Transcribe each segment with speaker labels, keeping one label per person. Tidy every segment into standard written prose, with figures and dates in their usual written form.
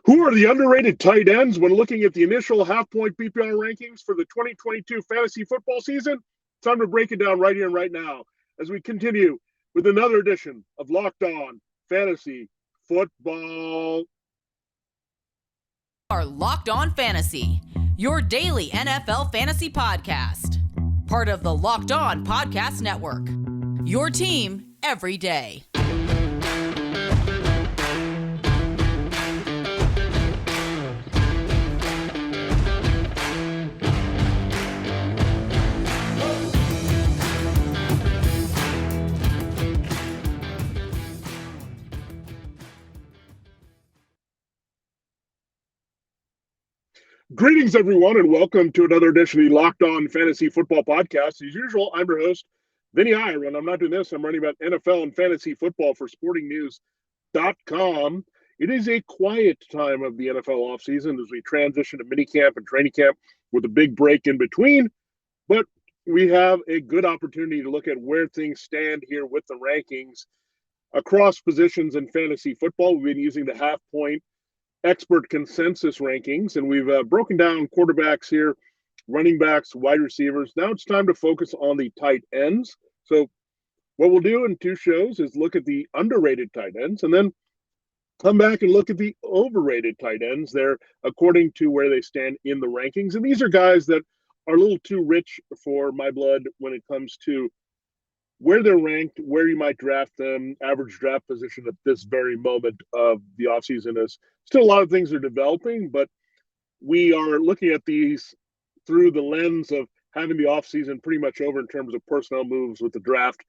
Speaker 1: Who are the underrated tight ends when looking at the initial half-point PPR rankings for the 2022 fantasy football season? Time to break it down right here and right now as we continue with another edition of Locked On Fantasy Football.
Speaker 2: Are Locked On Fantasy, your daily NFL fantasy podcast. Part of the Locked On Podcast Network. Your team every day.
Speaker 1: Greetings, everyone, and welcome to another edition of the Locked On Fantasy Football Podcast. As usual, I'm your host, Vinnie Iyer, and I'm not doing this. I'm writing about NFL and fantasy football for SportingNews.com. It is a quiet time of the NFL offseason as we transition to minicamp and training camp with a big break in between. But we have a good opportunity to look at where things stand here with the rankings across positions in fantasy football. We've been using the half-point expert consensus rankings, and we've broken down quarterbacks here, running backs, wide receivers. Now it's time to focus on the tight ends. So what we'll do in two shows is look at the underrated tight ends and then come back and look at the overrated tight ends there according to where they stand in the rankings. And these are guys that are a little too rich for my blood when it comes to where they're ranked, where you might draft them, average draft position at this very moment of the offseason. Is still a lot of things are developing, but we are looking at these through the lens of having the offseason pretty much over in terms of personnel moves with the draft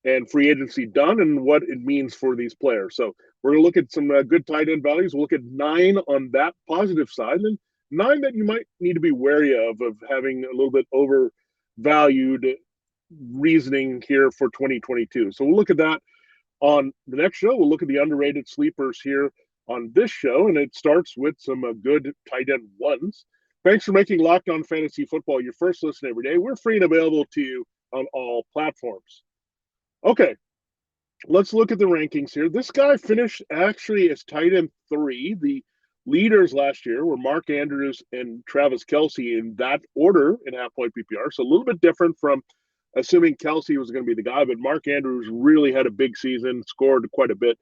Speaker 1: and free agency done and what it means for these players. So we're going to look at some good tight end values. We'll look at 9 on that positive side and 9 that you might need to be wary of having a little bit overvalued reasoning here for 2022. So we'll look at that on the next show. We'll look at the underrated sleepers here on this show, and it starts with some good tight end ones. Thanks for making Locked On Fantasy Football your first listen every day. We're free and available to you on all platforms. Okay, let's look at the rankings here. This guy finished actually as tight end 3. The leaders last year were Mark Andrews and Travis Kelce in that order in half-point PPR, so a little bit different from assuming Kelce was going to be the guy, but Mark Andrews really had a big season, scored quite a bit.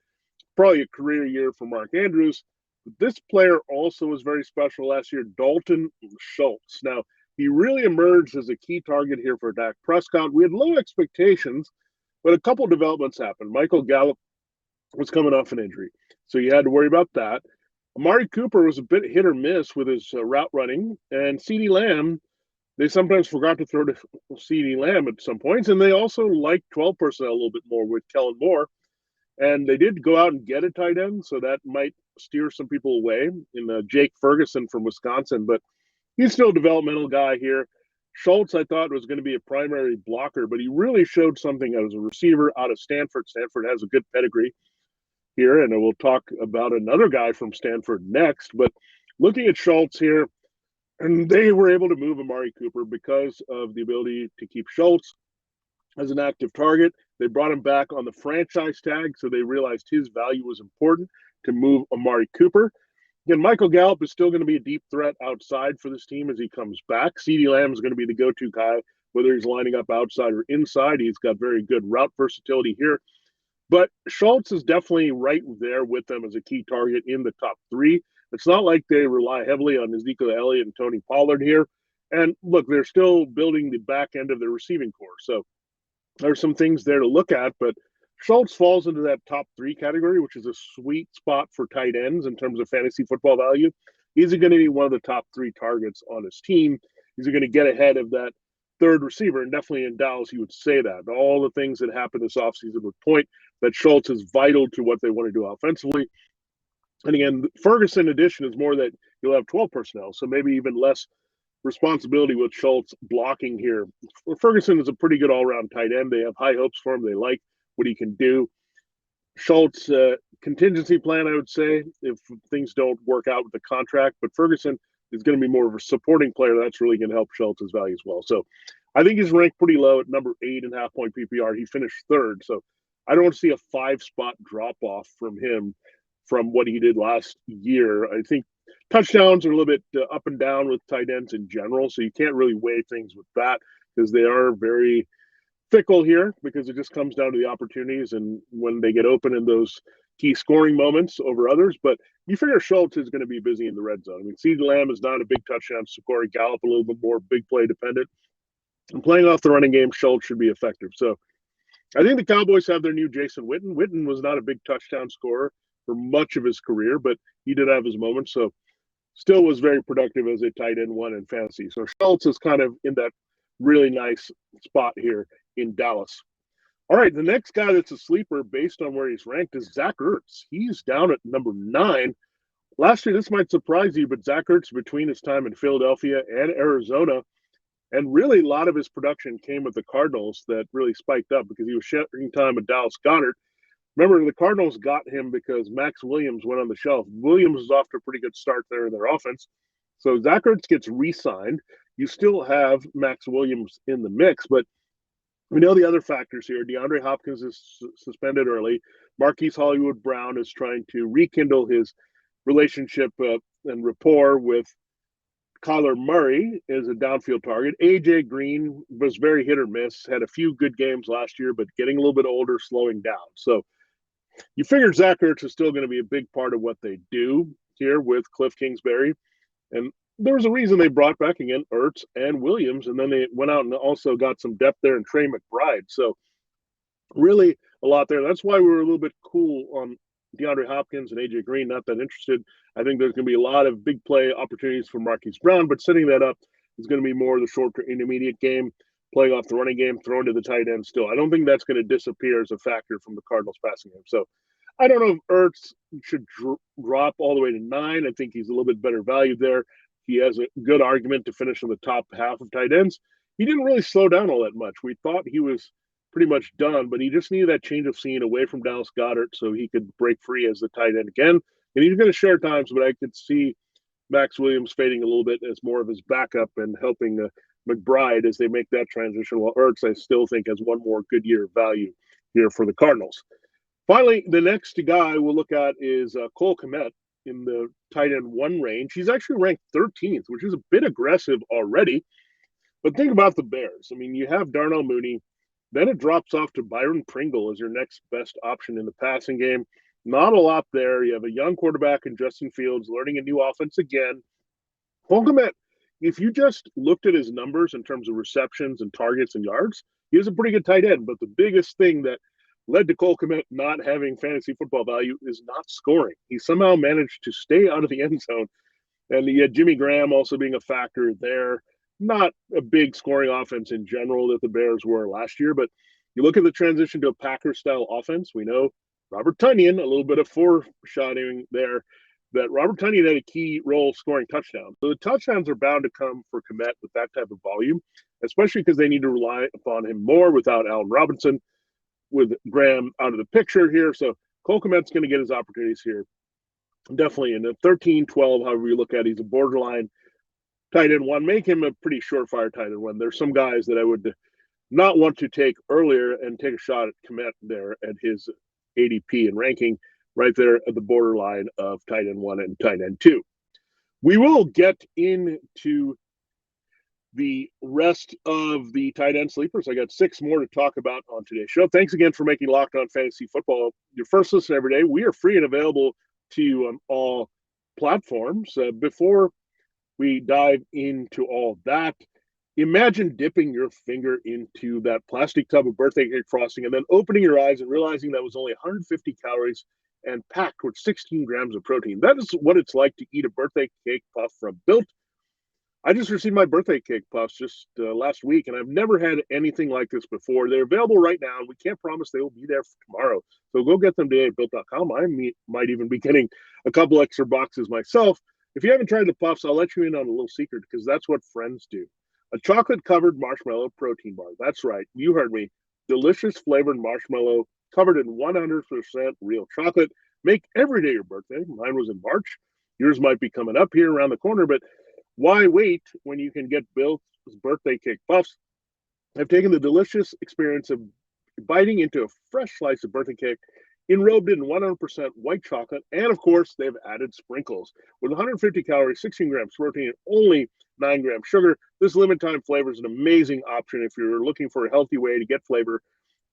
Speaker 1: Probably a career year for Mark Andrews. But this player also was very special last year, Dalton Schultz. Now, he really emerged as a key target here for Dak Prescott. We had low expectations, but a couple developments happened. Michael Gallup was coming off an injury, so you had to worry about that. Amari Cooper was a bit hit or miss with his route running, and CeeDee Lamb, they sometimes forgot to throw to CeeDee Lamb at some points, and they also liked 12 personnel a little bit more with Kellen Moore. And they did go out and get a tight end, so that might steer some people away in Jake Ferguson from Wisconsin. But he's still a developmental guy here. Schultz, I thought, was going to be a primary blocker, but he really showed something as a receiver out of Stanford. Stanford has a good pedigree here, and we'll talk about another guy from Stanford next. But looking at Schultz here, and they were able to move Amari Cooper because of the ability to keep Schultz as an active target. They brought him back on the franchise tag, so they realized his value was important to move Amari Cooper. Again, Michael Gallup is still going to be a deep threat outside for this team as he comes back. CeeDee Lamb is going to be the go-to guy, whether he's lining up outside or inside. He's got very good route versatility here. But Schultz is definitely right there with them as a key target in the top 3. It's not like they rely heavily on Ezekiel Elliott and Tony Pollard here. And look, they're still building the back end of their receiving core. So there's some things there to look at. But Schultz falls into that top 3 category, which is a sweet spot for tight ends in terms of fantasy football value. Is he going to be one of the top 3 targets on his team? Is he going to get ahead of that third receiver? And definitely in Dallas, he would say that. All the things that happened this offseason would point that Schultz is vital to what they want to do offensively. And again, Ferguson addition is more that you'll have 12 personnel, so maybe even less responsibility with Schultz blocking here. Ferguson is a pretty good all-around tight end. They have high hopes for him. They like what he can do. Schultz, contingency plan, I would say, if things don't work out with the contract. But Ferguson is going to be more of a supporting player. That's really going to help Schultz's value as well. So I think he's ranked pretty low at number 8 in half-point PPR. He finished 3rd. So I don't see a 5-spot drop-off from him from what he did last year. I think touchdowns are a little bit up and down with tight ends in general, so you can't really weigh things with that because they are very fickle here because it just comes down to the opportunities and when they get open in those key scoring moments over others. But you figure Schultz is going to be busy in the red zone. I mean, CeeDee Lamb is not a big touchdown scorer. Gallup a little bit more big play dependent. And playing off the running game, Schultz should be effective. So I think the Cowboys have their new Jason Witten. Witten was not a big touchdown scorer for much of his career, but he did have his moments. So still was very productive as a tight end one in fantasy. So Schultz is kind of in that really nice spot here in Dallas. All right, the next guy that's a sleeper based on where he's ranked is Zach Ertz. He's down at number 9. Last year, this might surprise you, but Zach Ertz, between his time in Philadelphia and Arizona, and really a lot of his production came with the Cardinals that really spiked up because he was sharing time with Dallas Goedert. Remember, the Cardinals got him because Max Williams went on the shelf. Williams was off to a pretty good start there in their offense. So Zach Ertz gets re-signed. You still have Max Williams in the mix, but we know the other factors here. DeAndre Hopkins is suspended early. Marquise Hollywood Brown is trying to rekindle his relationship and rapport with Kyler Murray as a downfield target. A.J. Green was very hit or miss, had a few good games last year, but getting a little bit older, slowing down. So you figure Zach Ertz is still going to be a big part of what they do here with Cliff Kingsbury. And there was a reason they brought back again Ertz and Williams, and then they went out and also got some depth there in Trey McBride. So really a lot there. That's why we were a little bit cool on DeAndre Hopkins and A.J. Green, not that interested. I think there's going to be a lot of big play opportunities for Marquise Brown, but setting that up is going to be more of the short to intermediate game, playing off the running game, throwing to the tight end still. I don't think that's going to disappear as a factor from the Cardinals passing game. So I don't know if Ertz should drop all the way to 9. I think he's a little bit better valued there. He has a good argument to finish in the top half of tight ends. He didn't really slow down all that much. We thought he was pretty much done, but he just needed that change of scene away from Dallas Goedert so he could break free as the tight end again. And he's going to share times, but I could see Max Williams fading a little bit as more of his backup and helping McBride as they make that transition. While Ertz, I still think, has one more good year of value here for the Cardinals. Finally, the next guy we'll look at is Cole Comet in the tight end 1 range. He's actually ranked 13th, which is a bit aggressive already. But think about the Bears. I mean, you have Darnell Mooney. Then it drops off to Byron Pringle as your next best option in the passing game. Not a lot there. You have a young quarterback in Justin Fields learning a new offense again. Cole Komet, if you just looked at his numbers in terms of receptions and targets and yards, he was a pretty good tight end. But the biggest thing that led to Cole Komet not having fantasy football value is not scoring. He somehow managed to stay out of the end zone. And you had Jimmy Graham also being a factor there. Not a big scoring offense in general that the Bears were last year, but you look at the transition to a Packers-style offense. We know Robert Tonyan, a little bit of foreshadowing there, that Robert Tonyan had a key role scoring touchdowns. So the touchdowns are bound to come for Komet with that type of volume, especially because they need to rely upon him more without Allen Robinson, with Graham out of the picture here. So Cole Komet's going to get his opportunities here. Definitely in the 13, 12, however you look at it, he's a borderline tight end 1. Make him a pretty surefire tight end 1. There's some guys that I would not want to take earlier and take a shot at Komet there at his ADP and ranking right there at the borderline of tight end 1 and tight end 2. We will get into the rest of the tight end sleepers. I got 6 more to talk about on today's show. Thanks again for making Locked On Fantasy Football your first listen every day. We are free and available to you on all platforms. Before we dive into all that, imagine dipping your finger into that plastic tub of birthday cake frosting and then opening your eyes and realizing that was only 150 calories and packed with 16 grams of protein. That is what it's like to eat a birthday cake puff from Built. I just received my birthday cake puffs just last week, and I've never had anything like this before. They're available right now, and we can't promise they will be there for tomorrow. So go get them today at Built.com. I might even be getting a couple extra boxes myself. If you haven't tried the puffs, I'll let you in on a little secret because that's what friends do. A chocolate-covered marshmallow protein bar. That's right. You heard me. Delicious flavored marshmallow covered in 100% real chocolate. Make every day your birthday. Mine was in March. Yours might be coming up here around the corner, but why wait when you can get Built's birthday cake puffs? I've taken the delicious experience of biting into a fresh slice of birthday cake enrobed in 100% white chocolate, and of course, they've added sprinkles. With 150 calories, 16 grams protein, and only 9 grams sugar, this limited time flavor is an amazing option if you're looking for a healthy way to get flavor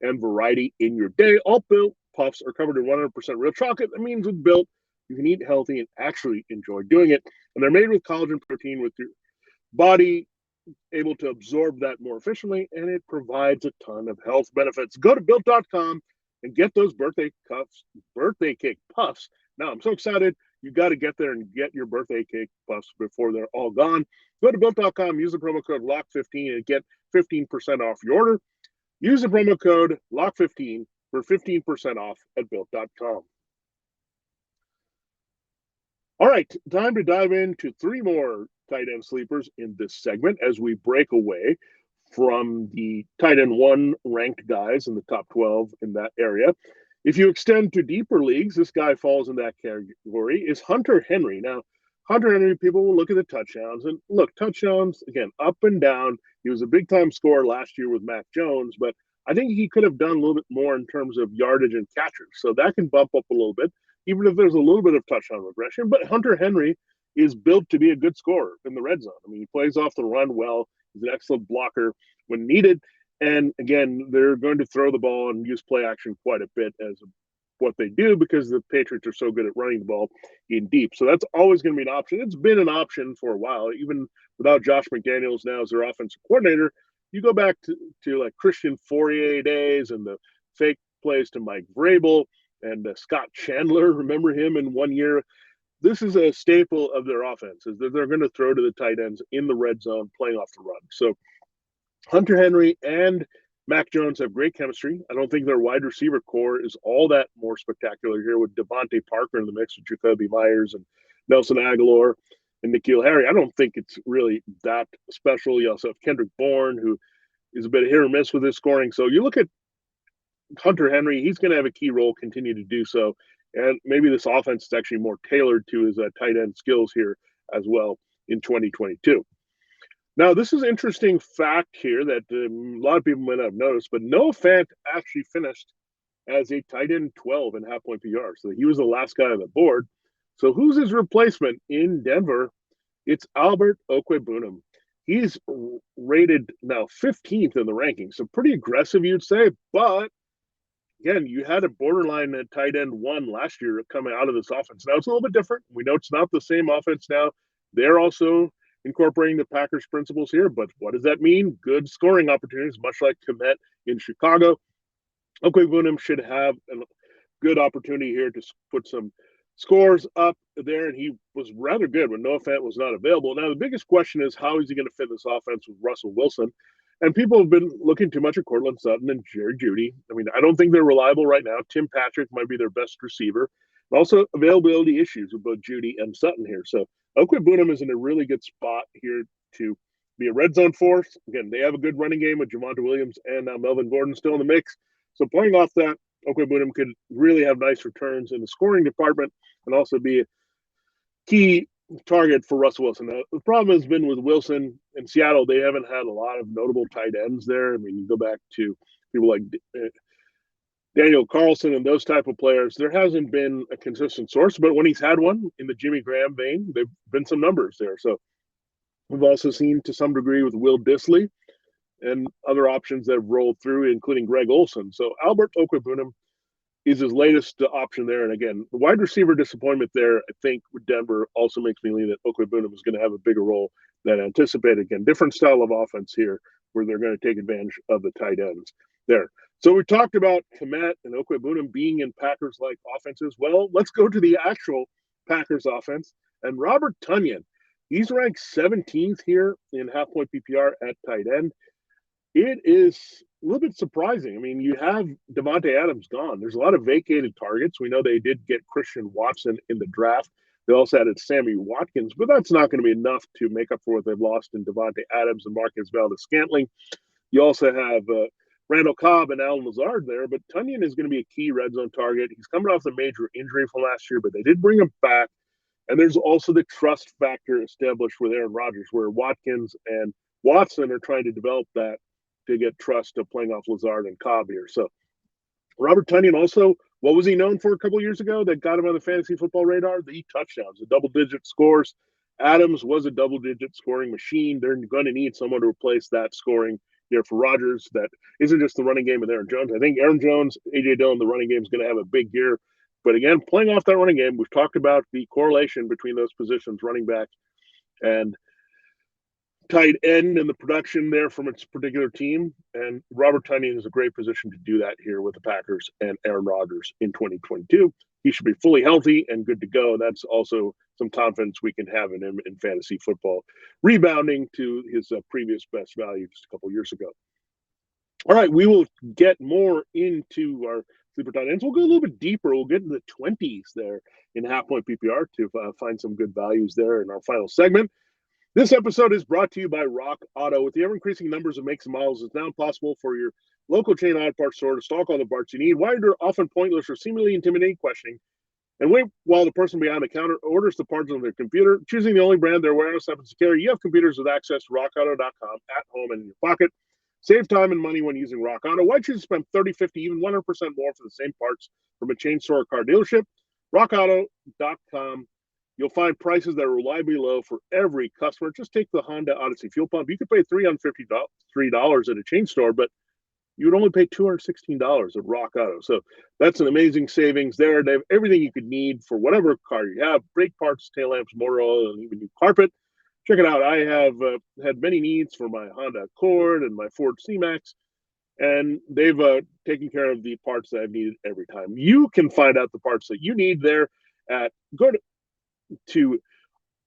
Speaker 1: and variety in your day. All Built Puffs are covered in 100% real chocolate. That means with Built, you can eat healthy and actually enjoy doing it. And they're made with collagen protein with your body able to absorb that more efficiently, and it provides a ton of health benefits. Go to built.com and get those birthday cake puffs. Now, I'm so excited. You got to get there and get your birthday cake puffs before they're all gone. Go to built.com, use the promo code LOCK15 and get 15% off your order. Use the promo code LOCK15 for 15% off at built.com. All right, time to dive into 3 more tight end sleepers in this segment as we break away from the tight end 1 ranked guys in the top 12 in that area. If you extend to deeper leagues, this guy falls in that category, is Hunter Henry. Now, Hunter Henry, people will look at the touchdowns, and look, touchdowns, again, up and down. He was a big-time scorer last year with Mac Jones, but I think he could have done a little bit more in terms of yardage and catches, so that can bump up a little bit, even if there's a little bit of touchdown regression. But Hunter Henry is built to be a good scorer in the red zone. I mean, he plays off the run well. He's an excellent blocker when needed. And again, they're going to throw the ball and use play action quite a bit as what they do because the Patriots are so good at running the ball in deep. So that's always going to be an option. It's been an option for a while, even without Josh McDaniels now as their offensive coordinator. You go back to like Christian Fourier days and the fake plays to Mike Vrabel and Scott Chandler. Remember him in one year? This is a staple of their offense, is that they're going to throw to the tight ends in the red zone, playing off the run. So Hunter Henry and Mac Jones have great chemistry. I don't think their wide receiver core is all that more spectacular here with Devontae Parker in the mix with Jacoby Myers and Nelson Aguilar and N'Keal Harry. I don't think it's really that special. You also have Kendrick Bourne, who is a bit hit or miss with his scoring. So you look at Hunter Henry, he's going to have a key role, continue to do so. And maybe this offense is actually more tailored to his tight end skills here as well in 2022. Now, this is an interesting fact here that a lot of people might not have noticed, but Noah Fant actually finished as a tight end 12 in half-point PPR. So he was the last guy on the board. So who's his replacement in Denver? It's Albert Okwuegbunam. He's rated now 15th in the rankings. So pretty aggressive, you'd say. But, again, you had a borderline at tight end 1 last year coming out of this offense. Now it's a little bit different. We know it's not the same offense now. They're also incorporating the Packers principles here, but what does that mean? Good scoring opportunities, much like Comet in Chicago. Okwuegbunam should have a good opportunity here to put some scores up there, and he was rather good when Noah Fant was not available. Now, the biggest question is, how is he going to fit this offense with Russell Wilson? And people have been looking too much at Courtland Sutton and Jerry Jeudy. I mean, I don't think they're reliable right now. Tim Patrick might be their best receiver. Also, availability issues with both Jeudy and Sutton here. So Okwuegbunam is in a really good spot here to be a red zone force. Again, they have a good running game with Javonte Williams and now Melvin Gordon still in the mix. So playing off that, Okwuegbunam could really have nice returns in the scoring department and also be a key target for Russell Wilson. Now, the problem has been with Wilson in Seattle. They haven't had a lot of notable tight ends there. I mean, you go back to people like Daniel Carlson and those type of players. There hasn't been a consistent source, but when he's had one in the Jimmy Graham vein, there've been some numbers there. So we've also seen to some degree with Will Dissly and other options that have rolled through, including Greg Olson. So Albert Okwuegbunam is his latest option there. And again, the wide receiver disappointment there, I think, with Denver also makes me lean that Okwuegbunam is going to have a bigger role than anticipated. Again, different style of offense here where they're going to take advantage of the tight ends there. So we talked about Comet and Okwuegbunam being in Packers-like offenses. Well, let's go to the actual Packers offense. And Robert Tonyan, he's ranked 17th here in half-point PPR at tight end. It is a little bit surprising. I mean, you have Devontae Adams gone. There's a lot of vacated targets. We know they did get Christian Watson in the draft. They also added Sammy Watkins, but that's not going to be enough to make up for what they've lost in Devontae Adams and Marcus Valdes-Scantling. You also have Randall Cobb and Alan Lazard there, but Tonyan is going to be a key red zone target. He's coming off a major injury from last year, but they did bring him back. And there's also the trust factor established with Aaron Rodgers, where Watkins and Watson are trying to develop that to get trust of playing off Lazard and Cobb here. So Robert Tonyan also What was he known for a couple years ago that got him on the fantasy football radar? The touchdowns, the double-digit scores. Adams was a double-digit scoring machine. They're going to need someone to replace that scoring here for Rodgers. That isn't just the running game with Aaron Jones. I think Aaron Jones, A.J. Dillon, the running game is going to have a big year. But again, playing off that running game, we've talked about the correlation between those positions, running back and tight end, and the production there from its particular team. And Robert Tonyan is a great position to do that here with the Packers and Aaron Rodgers in 2022. He should be fully healthy and good to go. That's also some confidence we can have in him in fantasy football, rebounding to his previous best value just a couple years ago. All right, we will get more into our sleeper tight ends. We'll go a little bit deeper. We'll get into the 20s there in half-point PPR to find some good values there in our final segment. This episode is brought to you by Rock Auto. With the ever-increasing numbers of makes and models, it's now possible for your local chain auto parts store to stock all the parts you need. Why are often pointless or seemingly intimidating questioning? And wait while the person behind the counter orders the parts on their computer, choosing the only brand their warehouse happens to carry. You have computers with access to rockauto.com at home and in your pocket. Save time and money when using Rock Auto. Why choose to spend 30, 50, even 100% more for the same parts from a chain store or car dealership? rockauto.com. You'll find prices that are reliably low for every customer. Just take the Honda Odyssey fuel pump. You could pay $353 at a chain store, but you would only pay $216 at Rock Auto. So that's an amazing savings there. They have everything you could need for whatever car you have: brake parts, tail lamps, motor oil, and even new carpet. Check it out. I have had many needs for my Honda Accord and my Ford C-Max, and they've taken care of the parts that I've needed every time. You can find out the parts that you need there at to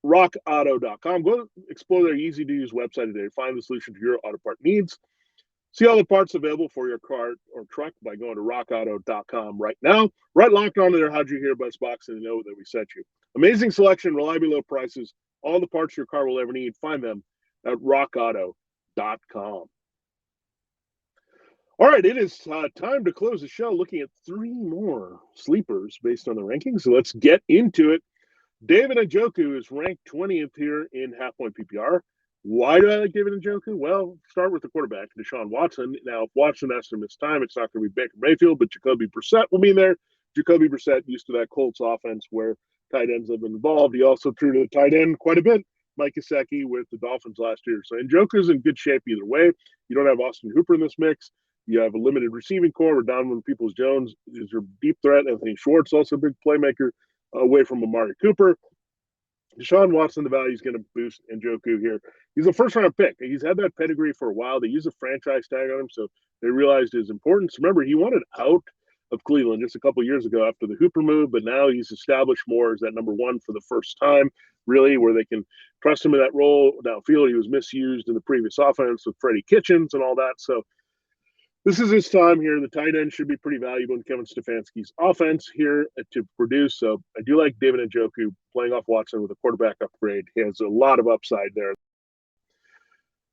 Speaker 1: rockauto.com. Go explore their easy-to-use website today. Find the solution to your auto part needs. See all the parts available for your car or truck by going to rockauto.com right now. Right locked onto their How'd You Hear Bus box and know that we sent you. Amazing selection, reliably low prices, all the parts your car will ever need. Find them at rockauto.com. All right, it is time to close the show looking at 3 more sleepers based on the rankings. So let's get into it. David Njoku is ranked 20th here in half-point PPR. Why do I like David Njoku? Well, start with the quarterback, Deshaun Watson. Now, if Watson has to miss time, it's not going to be Baker Mayfield, but Jacoby Brissett will be there. Jacoby Brissett used to that Colts offense where tight ends have been involved. He also threw to the tight end quite a bit, Mike Gesicki with the Dolphins last year. So Njoku's in good shape either way. You don't have Austin Hooper in this mix. You have a limited receiving core where Donovan Peoples-Jones is your deep threat. Anthony Schwartz, also a big playmaker, away from Amari Cooper. Deshaun Watson, the value is going to boost Njoku here. He's a first-round pick. He's had that pedigree for a while. They used a franchise tag on him, so they realized his importance. Remember, he wanted out of Cleveland just a couple years ago after the Hooper move, but now he's established more as that number one for the first time, really, where they can trust him in that role downfield. He was misused in the previous offense with Freddie Kitchens and all that, so this is his time here. The tight end should be pretty valuable in Kevin Stefanski's offense here to produce. So I do like David Njoku playing off Watson with a quarterback upgrade. He has a lot of upside there.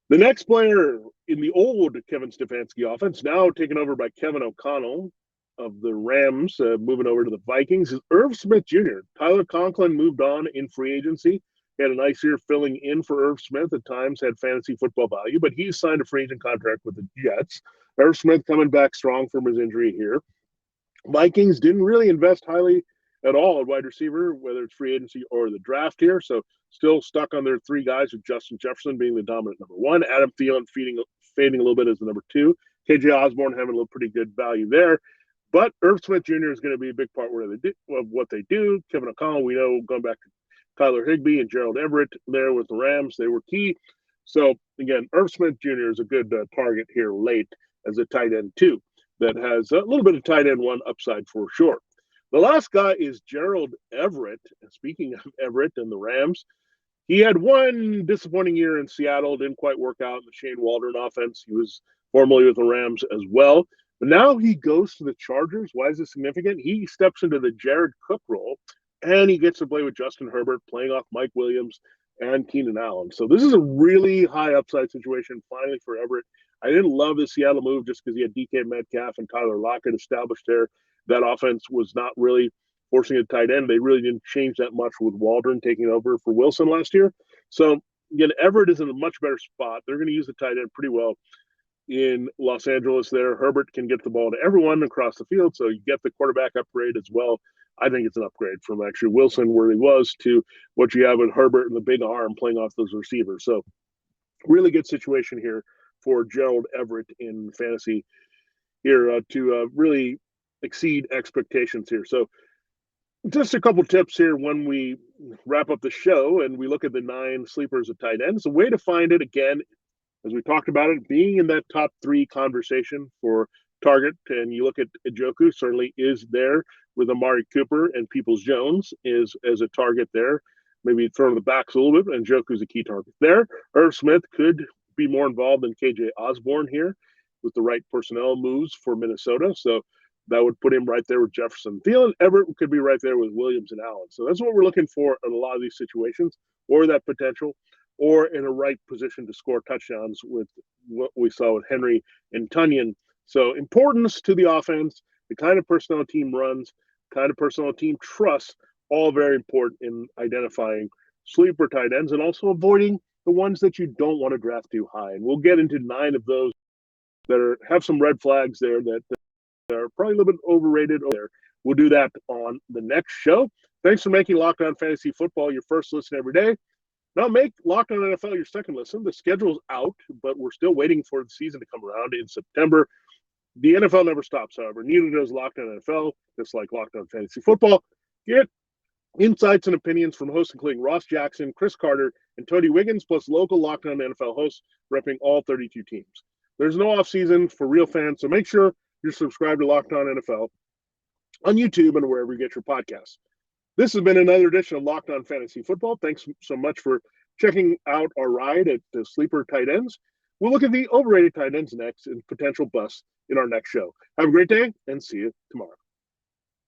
Speaker 1: The next player in the old Kevin Stefanski offense, now taken over by Kevin O'Connell of the Rams, moving over to the Vikings, is Irv Smith Jr. Tyler Conklin moved on in free agency. He had a nice year filling in for Irv Smith, at times had fantasy football value, but he signed a free agent contract with the Jets. Irv Smith coming back strong from his injury here. Vikings didn't really invest highly at all at wide receiver, whether it's free agency or the draft here. So still stuck on their 3 guys, with Justin Jefferson being the dominant number 1, Adam Thielen fading a little bit as the number 2, KJ Osborne having a little pretty good value there. But Irv Smith Jr. is going to be a big part of what they do. Kevin O'Connell, we know, going back to Tyler Higbee and Gerald Everett there with the Rams, they were key. So again, Irv Smith Jr. is a good target here late as a tight end 2 that has a little bit of tight end 1 upside for sure. The last guy is Gerald Everett. Speaking of Everett and the Rams, he had one disappointing year in Seattle, didn't quite work out in the Shane Waldron offense. He was formerly with the Rams as well. But now he goes to the Chargers. Why is this significant? He steps into the Jared Cook role, and he gets to play with Justin Herbert, playing off Mike Williams and Keenan Allen. So this is a really high upside situation finally for Everett. I didn't love the Seattle move just because he had DK Metcalf and Tyler Lockett established there. That offense was not really forcing a tight end. They really didn't change that much with Waldron taking over for Wilson last year. So, again, Everett is in a much better spot. They're going to use the tight end pretty well. in Los Angeles there. Herbert can get the ball to everyone across the field, so you get the quarterback upgrade as well. I think it's an upgrade from actually Wilson, where he was, to what you have with Herbert and the big arm playing off those receivers. So really good situation here for Gerald Everett in fantasy here to really exceed expectations here. So just a couple tips here when we wrap up the show and we look at the 9 sleepers of tight ends. The way to find it, again, as we talked about it, being in that top 3 conversation for target, and you look at Njoku, certainly is there with Amari Cooper, and Peoples-Jones is as a target there. Maybe throw the backs a little bit, and Njoku's a key target there. Irv Smith could be more involved than KJ Osborne here with the right personnel moves for Minnesota. So that would put him right there with Jefferson. Thielen, Everett could be right there with Williams and Allen. So that's what we're looking for in a lot of these situations, or that potential, or in a right position to score touchdowns with what we saw with Henry and Tonyan. So importance to the offense, the kind of personnel team runs, kind of personnel team trusts, all very important in identifying sleeper tight ends and also avoiding the ones that you don't want to draft too high. And we'll get into 9 of those that have some red flags there that are probably a little bit overrated there. We'll do that on the next show. Thanks for making Locked On Fantasy Football your first listen every day. Now make Locked On NFL your second listen. The schedule's out, but we're still waiting for the season to come around in September. The NFL never stops, however. Neither does Locked On NFL, just like Locked On Fantasy Football. Get insights and opinions from hosts including Ross Jackson, Chris Carter, and Tony Wiggins, plus local Locked On NFL hosts repping all 32 teams. There's no offseason for real fans, so make sure you're subscribed to Locked On NFL on YouTube and wherever you get your podcasts. This has been another edition of Locked On Fantasy Football. Thanks so much for checking out our ride at the sleeper tight ends. We'll look at the overrated tight ends next and potential busts in our next show. Have a great day and see you tomorrow.